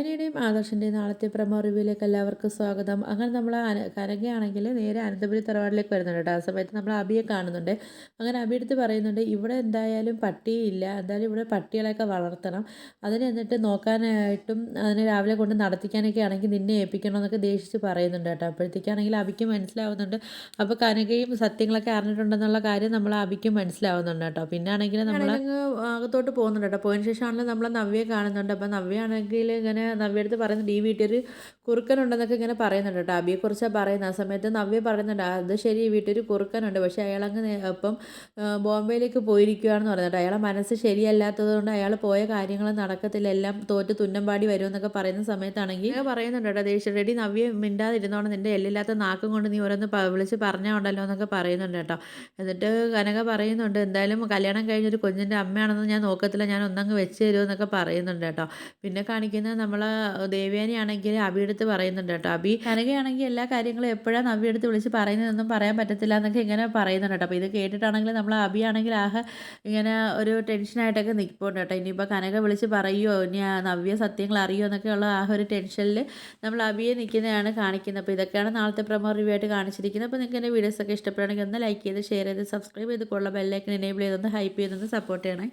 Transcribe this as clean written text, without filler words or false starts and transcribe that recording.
കല്യാണിയുടെയും ആദർശിൻ്റെയും നാളത്തെ പ്രമോ റിവ്യൂയിലേക്ക് എല്ലാവർക്കും സ്വാഗതം. അങ്ങനെ നമ്മൾ കനകയാണെങ്കിൽ നേരെ അനന്തപുരി തറവാട്ടിലേക്ക് വരുന്നുണ്ട് കേട്ടോ. ആ സമയത്ത് നമ്മൾ അബിയെ കാണുന്നുണ്ട്. അങ്ങനെ അബി എടുത്ത് പറയുന്നുണ്ട്, ഇവിടെ എന്തായാലും പട്ടിയില്ല, എന്തായാലും ഇവിടെ പട്ടികളെയൊക്കെ വളർത്തണം, അതിന് എന്നിട്ട് നോക്കാനായിട്ടും അതിനെ രാവിലെ കൊണ്ട് നടത്തിക്കാനൊക്കെ ആണെങ്കിൽ നിന്നെ ഏൽപ്പിക്കണം എന്നൊക്കെ ദേഷിച്ച് പറയുന്നുണ്ട് കേട്ടോ. അപ്പോഴത്തേക്കാണെങ്കിൽ അബിക്ക് മനസ്സിലാവുന്നുണ്ട്. അപ്പോൾ കനകയും സത്യങ്ങളൊക്കെ അറിഞ്ഞിട്ടുണ്ടെന്നുള്ള കാര്യം നമ്മൾ അബിക്കും മനസ്സിലാവുന്നുണ്ട് കേട്ടോ. പിന്നെ ആണെങ്കിൽ നമ്മൾ അകത്തോട്ട് പോകുന്നുണ്ട് കേട്ടോ. പോയതിന് ശേഷമാണെങ്കിൽ നമ്മൾ നവ്യയെ കാണുന്നുണ്ട്. അപ്പോൾ നവ്യയാണെങ്കിൽ ഇങ്ങനെ നവ്യടുത്ത് പറയുന്നുണ്ട്, ഈ വീട്ടിൽ കുറുക്കനുണ്ടെന്നൊക്കെ ഇങ്ങനെ പറയുന്നുണ്ട് കേട്ടോ. അബിയെക്കുറിച്ചാണ് പറയുന്നത്. ആ സമയത്ത് നവ്യ പറയുന്നുണ്ട്, അത് ശരി, വീട്ടിൽ കുറുക്കനുണ്ട്, പക്ഷേ അയാളങ്ങ് ഇപ്പം ബോംബെയിലേക്ക് പോയിരിക്കുകയാണെന്ന് പറഞ്ഞിട്ട് അയാളെ മനസ്സ് ശരിയല്ലാത്തത് കൊണ്ട് അയാൾ പോയ കാര്യങ്ങൾ നടക്കത്തില്ല, എല്ലാം തോറ്റ് തുന്നമ്പാടി വരുമെന്നൊക്കെ പറയുന്ന സമയത്താണെങ്കിൽ പറയുന്നുണ്ട് കേട്ടോ. ദേഷ്യം റെഡി നവ്യ മിണ്ടാതിരുന്നോണം, നിൻ്റെ എല്ലില്ലാത്ത നാക്കും കൊണ്ട് നീ ഓരോന്ന് വിളിച്ച് പറഞ്ഞാൽ ഉണ്ടല്ലോ എന്നൊക്കെ പറയുന്നുണ്ട് കേട്ടോ. എന്നിട്ട് കനക പറയുന്നുണ്ട്, എന്തായാലും കല്യാണം കഴിഞ്ഞൊരു കുഞ്ഞിൻ്റെ അമ്മയാണെന്ന് ഞാൻ നോക്കത്തില്ല, ഞാൻ ഒന്നങ്ങ് വെച്ച് തരുമെന്നൊക്കെ പറയുന്നുണ്ട് കേട്ടോ. പിന്നെ കാണിക്കുന്നത് നമ്മൾ ദേവയാനിയാണെങ്കിൽ അബിയെടുത്ത് പറയുന്നുണ്ട് കേട്ടോ. അബി കനകയാണെങ്കിൽ എല്ലാ കാര്യങ്ങളും എപ്പോഴാണ് നവ്യയെടുത്ത് വിളിച്ച് പറയുന്നതെന്നൊന്നും പറയാൻ പറ്റത്തില്ല എന്നൊക്കെ ഇങ്ങനെ പറയുന്നുണ്ട് കേട്ടോ. അപ്പോൾ ഇത് കേട്ടിട്ടാണെങ്കിൽ നമ്മൾ അബിയാണെങ്കിൽ ഇങ്ങനെ ഒരു ടെൻഷനായിട്ടൊക്കെ നിൽപ്പുണ്ട് കേട്ടോ. ഇനിയിപ്പോൾ കനക വിളിച്ച് പറയുമോ, ഇനി നവ്യ സത്യങ്ങൾ അറിയുമോ എന്നൊക്കെയുള്ള ഒരു ടെൻഷനിൽ നമ്മൾ അബിയെ നിൽക്കുന്നതാണ് കാണിക്കുന്നത്. അപ്പോൾ ഇതൊക്കെയാണ് നാളത്തെ പ്രമോ റിവ്യൂ ആയിട്ട് കാണിച്ചിരിക്കുന്നത്. അപ്പോൾ നിങ്ങൾക്ക് എൻ്റെ വീഡിയോസൊക്കെ ഇഷ്ടപ്പെടുകയാണെങ്കിൽ ഒന്ന് ലൈക്ക് ചെയ്ത് ഷെയർ ചെയ്ത് സബ്സ്ക്രൈബ് ചെയ്ത് കൊള്ള ബെല്ലൈക്കൻ എനേബിൾ ചെയ്തൊന്ന് ഹൈപ്പ് ചെയ്തൊന്ന് സപ്പോർട്ട് ചെയ്യണേ.